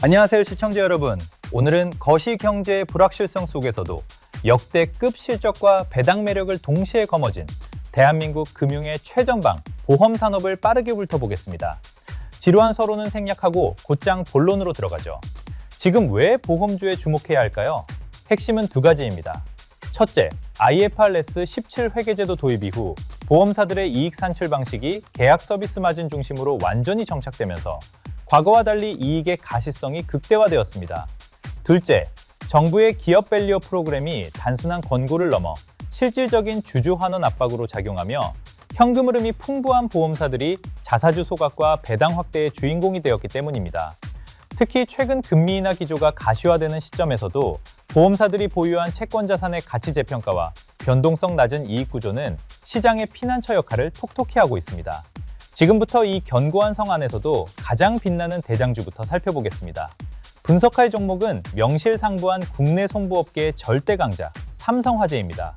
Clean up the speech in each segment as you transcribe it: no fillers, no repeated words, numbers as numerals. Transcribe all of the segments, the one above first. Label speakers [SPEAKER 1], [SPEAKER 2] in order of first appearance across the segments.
[SPEAKER 1] 안녕하세요 시청자 여러분. 오늘은 거시경제의 불확실성 속에서도 역대급 실적과 배당 매력을 동시에 거머쥔 대한민국 금융의 최전방 보험산업을 빠르게 훑어보겠습니다. 지루한 서론은 생략하고 곧장 본론으로 들어가죠. 지금 왜 보험주에 주목해야 할까요? 핵심은 두 가지입니다. 첫째, IFRS 17 회계제도 도입 이후 보험사들의 이익 산출 방식이 계약 서비스 마진 중심으로 완전히 정착되면서 과거와 달리 이익의 가시성이 극대화되었습니다. 둘째, 정부의 기업 밸류어 프로그램이 단순한 권고를 넘어 실질적인 주주 환원 압박으로 작용하며 현금 흐름이 풍부한 보험사들이 자사주 소각과 배당 확대의 주인공이 되었기 때문입니다. 특히 최근 금리 인하 기조가 가시화되는 시점에서도 보험사들이 보유한 채권 자산의 가치 재평가와 변동성 낮은 이익 구조는 시장의 피난처 역할을 톡톡히 하고 있습니다. 지금부터 이 견고한 성 안에서도 가장 빛나는 대장주부터 살펴보겠습니다. 분석할 종목은 명실상부한 국내 손부업계의 절대 강자 삼성화재입니다.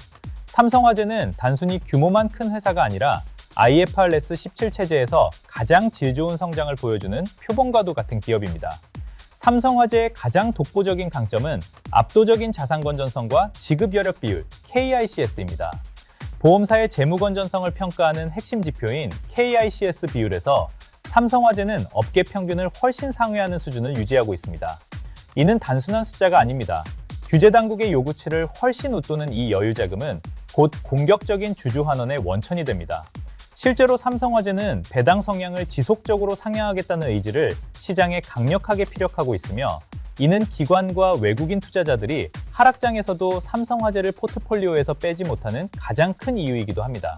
[SPEAKER 1] 삼성화재는 단순히 규모만 큰 회사가 아니라 IFRS 17 체제에서 가장 질 좋은 성장을 보여주는 표본과도 같은 기업입니다. 삼성화재의 가장 독보적인 강점은 압도적인 자산 건전성과 지급 여력 비율 KICS입니다. 보험사의 재무 건전성을 평가하는 핵심 지표인 KICS 비율에서 삼성화재는 업계 평균을 훨씬 상회하는 수준을 유지하고 있습니다. 이는 단순한 숫자가 아닙니다. 규제 당국의 요구치를 훨씬 웃도는 이 여유 자금은 곧 공격적인 주주 환원의 원천이 됩니다. 실제로 삼성화재는 배당 성향을 지속적으로 상향하겠다는 의지를 시장에 강력하게 피력하고 있으며 이는 기관과 외국인 투자자들이 하락장에서도 삼성화재를 포트폴리오에서 빼지 못하는 가장 큰 이유이기도 합니다.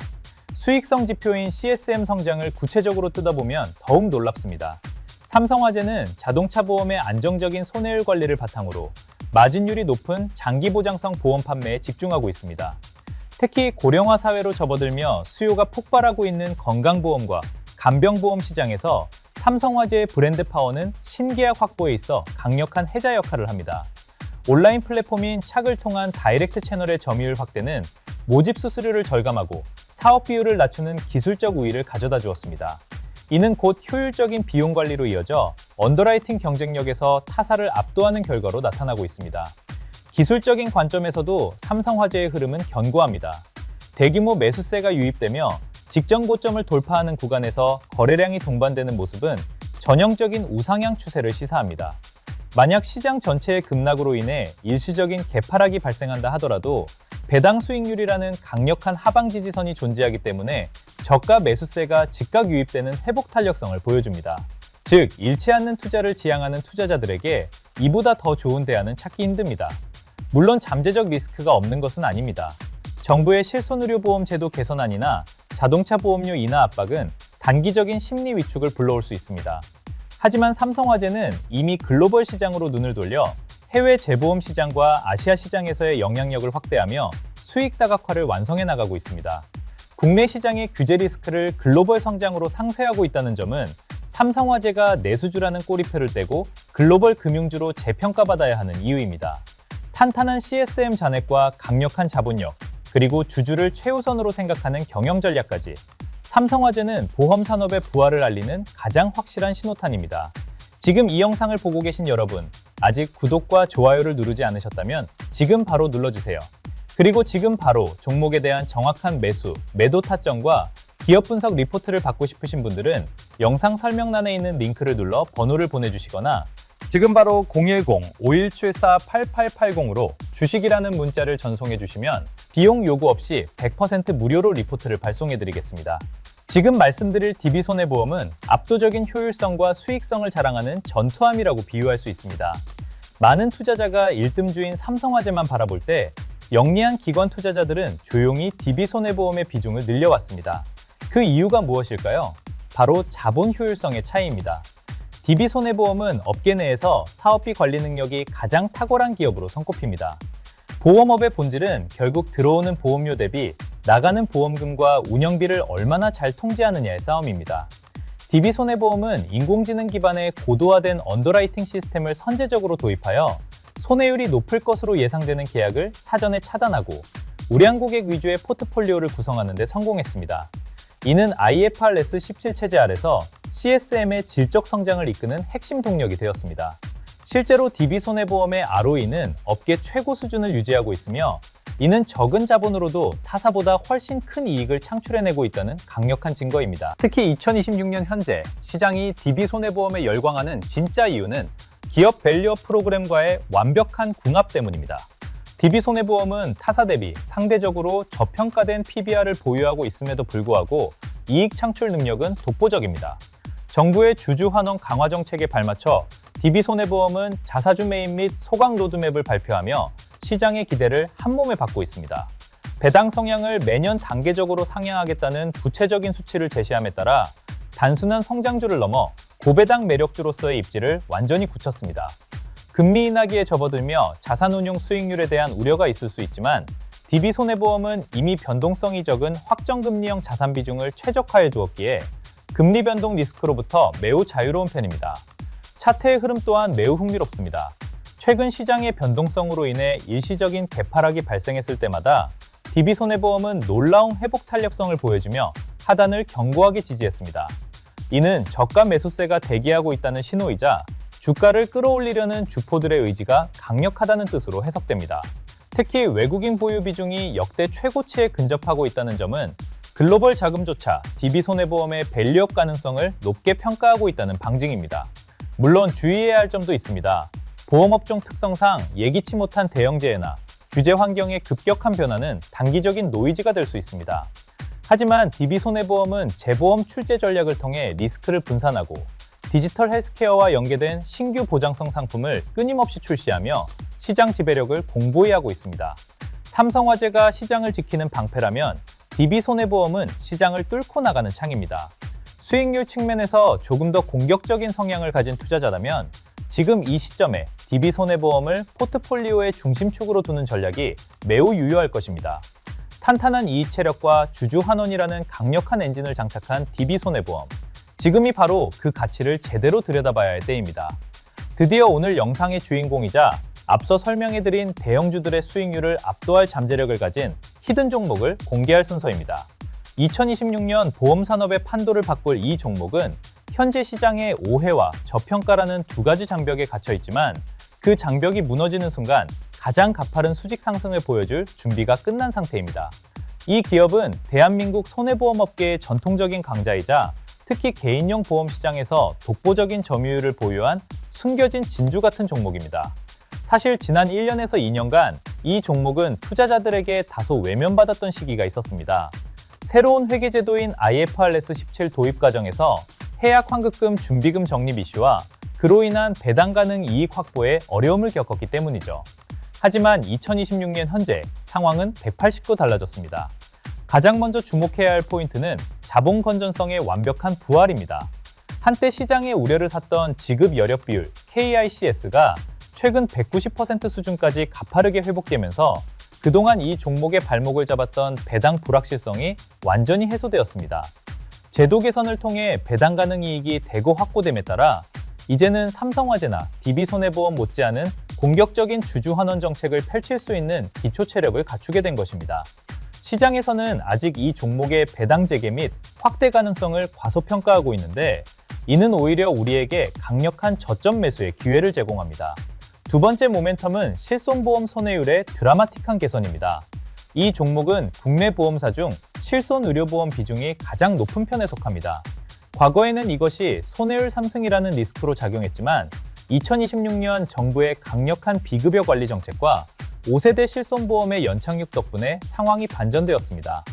[SPEAKER 1] 수익성 지표인 CSM 성장을 구체적으로 뜯어보면 더욱 놀랍습니다. 삼성화재는 자동차 보험의 안정적인 손해율 관리를 바탕으로 마진율이 높은 장기보장성 보험 판매에 집중하고 있습니다. 특히 고령화 사회로 접어들며 수요가 폭발하고 있는 건강보험과 간병보험 시장에서 삼성화재의 브랜드 파워는 신계약 확보에 있어 강력한 해자 역할을 합니다. 온라인 플랫폼인 착을 통한 다이렉트 채널의 점유율 확대는 모집 수수료를 절감하고 사업 비율을 낮추는 기술적 우위를 가져다 주었습니다. 이는 곧 효율적인 비용 관리로 이어져 언더라이팅 경쟁력에서 타사를 압도하는 결과로 나타나고 있습니다. 기술적인 관점에서도 삼성화재의 흐름은 견고합니다. 대규모 매수세가 유입되며 직전 고점을 돌파하는 구간에서 거래량이 동반되는 모습은 전형적인 우상향 추세를 시사합니다. 만약 시장 전체의 급락으로 인해 일시적인 개파락이 발생한다 하더라도 배당 수익률이라는 강력한 하방 지지선이 존재하기 때문에 저가 매수세가 즉각 유입되는 회복 탄력성을 보여줍니다. 즉, 잃지 않는 투자를 지향하는 투자자들에게 이보다 더 좋은 대안은 찾기 힘듭니다. 물론 잠재적 리스크가 없는 것은 아닙니다. 정부의 실손의료보험 제도 개선안이나 자동차 보험료 인하 압박은 단기적인 심리 위축을 불러올 수 있습니다. 하지만 삼성화재는 이미 글로벌 시장으로 눈을 돌려 해외 재보험 시장과 아시아 시장에서의 영향력을 확대하며 수익 다각화를 완성해 나가고 있습니다. 국내 시장의 규제 리스크를 글로벌 성장으로 상쇄하고 있다는 점은 삼성화재가 내수주라는 꼬리표를 떼고 글로벌 금융주로 재평가받아야 하는 이유입니다. 탄탄한 CSM 잔액과 강력한 자본력, 그리고 주주를 최우선으로 생각하는 경영 전략까지 삼성화재는 보험 산업의 부활을 알리는 가장 확실한 신호탄입니다. 지금 이 영상을 보고 계신 여러분, 아직 구독과 좋아요를 누르지 않으셨다면 지금 바로 눌러주세요. 그리고 지금 바로 종목에 대한 정확한 매수, 매도 타점과 기업 분석 리포트를 받고 싶으신 분들은 영상 설명란에 있는 링크를 눌러 번호를 보내주시거나 지금 바로 010-5174-8880으로 주식이라는 문자를 전송해 주시면 비용 요구 없이 100% 무료로 리포트를 발송해 드리겠습니다. 지금 말씀드릴 DB손해보험은 압도적인 효율성과 수익성을 자랑하는 전투함이라고 비유할 수 있습니다. 많은 투자자가 일등주인 삼성화재만 바라볼 때 영리한 기관 투자자들은 조용히 DB손해보험의 비중을 늘려왔습니다. 그 이유가 무엇일까요? 바로 자본 효율성의 차이입니다. DB손해보험은 업계 내에서 사업비 관리 능력이 가장 탁월한 기업으로 손꼽힙니다. 보험업의 본질은 결국 들어오는 보험료 대비 나가는 보험금과 운영비를 얼마나 잘 통제하느냐의 싸움입니다. DB손해보험은 인공지능 기반의 고도화된 언더라이팅 시스템을 선제적으로 도입하여 손해율이 높을 것으로 예상되는 계약을 사전에 차단하고 우량 고객 위주의 포트폴리오를 구성하는 데 성공했습니다. 이는 IFRS 17 체제 아래서 CSM의 질적 성장을 이끄는 핵심 동력이 되었습니다. 실제로 DB손해보험의 ROE는 업계 최고 수준을 유지하고 있으며 이는 적은 자본으로도 타사보다 훨씬 큰 이익을 창출해내고 있다는 강력한 증거입니다. 특히 2026년 현재 시장이 DB손해보험에 열광하는 진짜 이유는 기업 밸류업 프로그램과의 완벽한 궁합 때문입니다. DB손해보험은 타사 대비 상대적으로 저평가된 PBR을 보유하고 있음에도 불구하고 이익 창출 능력은 독보적입니다. 정부의 주주 환원 강화 정책에 발맞춰 DB손해보험은 자사주 매입 및 소강 로드맵을 발표하며 시장의 기대를 한몸에 받고 있습니다. 배당 성향을 매년 단계적으로 상향하겠다는 구체적인 수치를 제시함에 따라 단순한 성장주를 넘어 고배당 매력주로서의 입지를 완전히 굳혔습니다. 금리 인하기에 접어들며 자산운용 수익률에 대한 우려가 있을 수 있지만 DB손해보험은 이미 변동성이 적은 확정금리형 자산 비중을 최적화해 두었기에 금리 변동 리스크로부터 매우 자유로운 편입니다. 차트의 흐름 또한 매우 흥미롭습니다. 최근 시장의 변동성으로 인해 일시적인 개파락이 발생했을 때마다 DB손해보험은 놀라운 회복 탄력성을 보여주며 하단을 견고하게 지지했습니다. 이는 저가 매수세가 대기하고 있다는 신호이자 주가를 끌어올리려는 주포들의 의지가 강력하다는 뜻으로 해석됩니다. 특히 외국인 보유 비중이 역대 최고치에 근접하고 있다는 점은 글로벌 자금조차 DB손해보험의 밸류업 가능성을 높게 평가하고 있다는 방증입니다. 물론 주의해야 할 점도 있습니다. 보험업종 특성상 예기치 못한 대형재해나 규제 환경의 급격한 변화는 단기적인 노이즈가 될 수 있습니다. 하지만 DB손해보험은 재보험 출제 전략을 통해 리스크를 분산하고 디지털 헬스케어와 연계된 신규 보장성 상품을 끊임없이 출시하며 시장 지배력을 공고히 하고 있습니다. 삼성화재가 시장을 지키는 방패라면 DB손해보험은 시장을 뚫고 나가는 창입니다. 수익률 측면에서 조금 더 공격적인 성향을 가진 투자자라면 지금 이 시점에 DB손해보험을 포트폴리오의 중심축으로 두는 전략이 매우 유효할 것입니다. 탄탄한 이익 체력과 주주 환원이라는 강력한 엔진을 장착한 DB손해보험. 지금이 바로 그 가치를 제대로 들여다봐야 할 때입니다. 드디어 오늘 영상의 주인공이자 앞서 설명해드린 대형주들의 수익률을 압도할 잠재력을 가진 히든 종목을 공개할 순서입니다. 2026년 보험산업의 판도를 바꿀 이 종목은 현재 시장의 오해와 저평가라는 두 가지 장벽에 갇혀 있지만 그 장벽이 무너지는 순간 가장 가파른 수직 상승을 보여줄 준비가 끝난 상태입니다. 이 기업은 대한민국 손해보험업계의 전통적인 강자이자 특히 개인용 보험 시장에서 독보적인 점유율을 보유한 숨겨진 진주 같은 종목입니다. 사실 지난 1년에서 2년간 이 종목은 투자자들에게 다소 외면받았던 시기가 있었습니다. 새로운 회계제도인 IFRS 17 도입 과정에서 해약 환급금 준비금 적립 이슈와 그로 인한 배당 가능 이익 확보에 어려움을 겪었기 때문이죠. 하지만 2026년 현재 상황은 180도 달라졌습니다. 가장 먼저 주목해야 할 포인트는 자본 건전성의 완벽한 부활입니다. 한때 시장의 우려를 샀던 지급 여력 비율 KICS가 최근 190% 수준까지 가파르게 회복되면서 그동안 이 종목의 발목을 잡았던 배당 불확실성이 완전히 해소되었습니다. 제도 개선을 통해 배당 가능 이익이 대거 확보됨에 따라 이제는 삼성화재나 DB손해보험 못지않은 공격적인 주주 환원 정책을 펼칠 수 있는 기초 체력을 갖추게 된 것입니다. 시장에서는 아직 이 종목의 배당 재개 및 확대 가능성을 과소평가하고 있는데 이는 오히려 우리에게 강력한 저점 매수의 기회를 제공합니다. 두 번째 모멘텀은 실손보험 손해율의 드라마틱한 개선입니다. 이 종목은 국내 보험사 중 실손의료보험 비중이 가장 높은 편에 속합니다. 과거에는 이것이 손해율 상승이라는 리스크로 작용했지만 2026년 정부의 강력한 비급여 관리 정책과 5세대 실손보험의 연착륙 덕분에 상황이 반전되었습니다.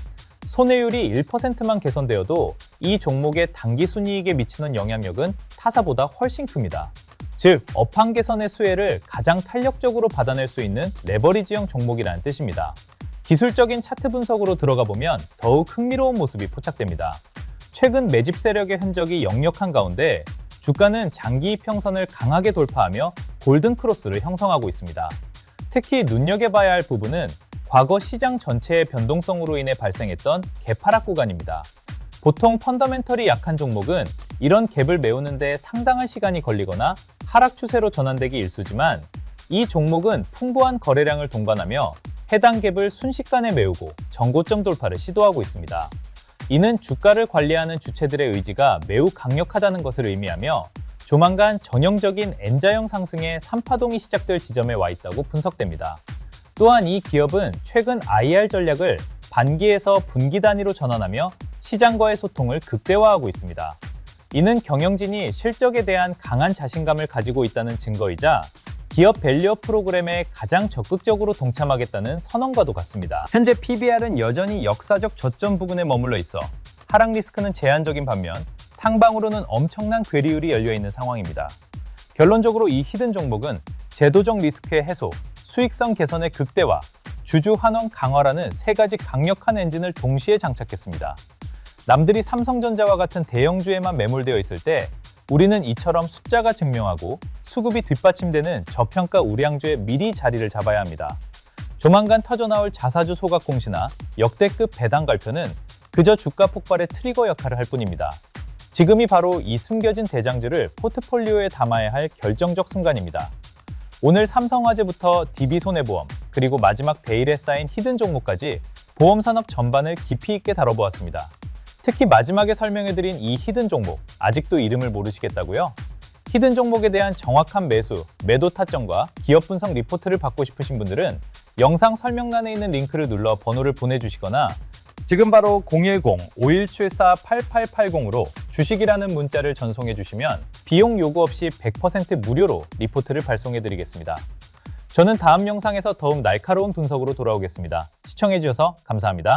[SPEAKER 1] 손해율이 1%만 개선되어도 이 종목의 단기 순이익에 미치는 영향력은 타사보다 훨씬 큽니다. 즉, 업황 개선의 수혜를 가장 탄력적으로 받아낼 수 있는 레버리지형 종목이라는 뜻입니다. 기술적인 차트 분석으로 들어가 보면 더욱 흥미로운 모습이 포착됩니다. 최근 매집 세력의 흔적이 역력한 가운데 주가는 장기 이평선을 강하게 돌파하며 골든크로스를 형성하고 있습니다. 특히 눈여겨봐야 할 부분은 과거 시장 전체의 변동성으로 인해 발생했던 개파락 구간입니다. 보통 펀더멘털이 약한 종목은 이런 갭을 메우는 데 상당한 시간이 걸리거나 하락 추세로 전환되기 일쑤지만 이 종목은 풍부한 거래량을 동반하며 해당 갭을 순식간에 메우고 정고점 돌파를 시도하고 있습니다. 이는 주가를 관리하는 주체들의 의지가 매우 강력하다는 것을 의미하며 조만간 전형적인 N자형 상승의 3파동이 시작될 지점에 와 있다고 분석됩니다. 또한 이 기업은 최근 IR 전략을 반기에서 분기 단위로 전환하며 시장과의 소통을 극대화하고 있습니다. 이는 경영진이 실적에 대한 강한 자신감을 가지고 있다는 증거이자 기업 밸류업 프로그램에 가장 적극적으로 동참하겠다는 선언과도 같습니다. 현재 PBR은 여전히 역사적 저점 부근에 머물러 있어 하락 리스크는 제한적인 반면 상방으로는 엄청난 괴리율이 열려있는 상황입니다. 결론적으로 이 히든 종목은 제도적 리스크의 해소, 수익성 개선의 극대화, 주주 환원 강화라는 세 가지 강력한 엔진을 동시에 장착했습니다. 남들이 삼성전자와 같은 대형주에만 매몰되어 있을 때 우리는 이처럼 숫자가 증명하고 수급이 뒷받침되는 저평가 우량주에 미리 자리를 잡아야 합니다. 조만간 터져나올 자사주 소각 공시나 역대급 배당 발표는 그저 주가 폭발의 트리거 역할을 할 뿐입니다. 지금이 바로 이 숨겨진 대장주를 포트폴리오에 담아야 할 결정적 순간입니다. 오늘 삼성화재부터 DB손해보험, 그리고 마지막 베일에 쌓인 히든 종목까지 보험산업 전반을 깊이 있게 다뤄보았습니다. 특히 마지막에 설명해드린 이 히든 종목, 아직도 이름을 모르시겠다고요? 히든 종목에 대한 정확한 매수, 매도 타점과 기업 분석 리포트를 받고 싶으신 분들은 영상 설명란에 있는 링크를 눌러 번호를 보내주시거나 지금 바로 010-5174-8880으로 주식이라는 문자를 전송해 주시면 비용 요구 없이 100% 무료로 리포트를 발송해 드리겠습니다. 저는 다음 영상에서 더욱 날카로운 분석으로 돌아오겠습니다. 시청해 주셔서 감사합니다.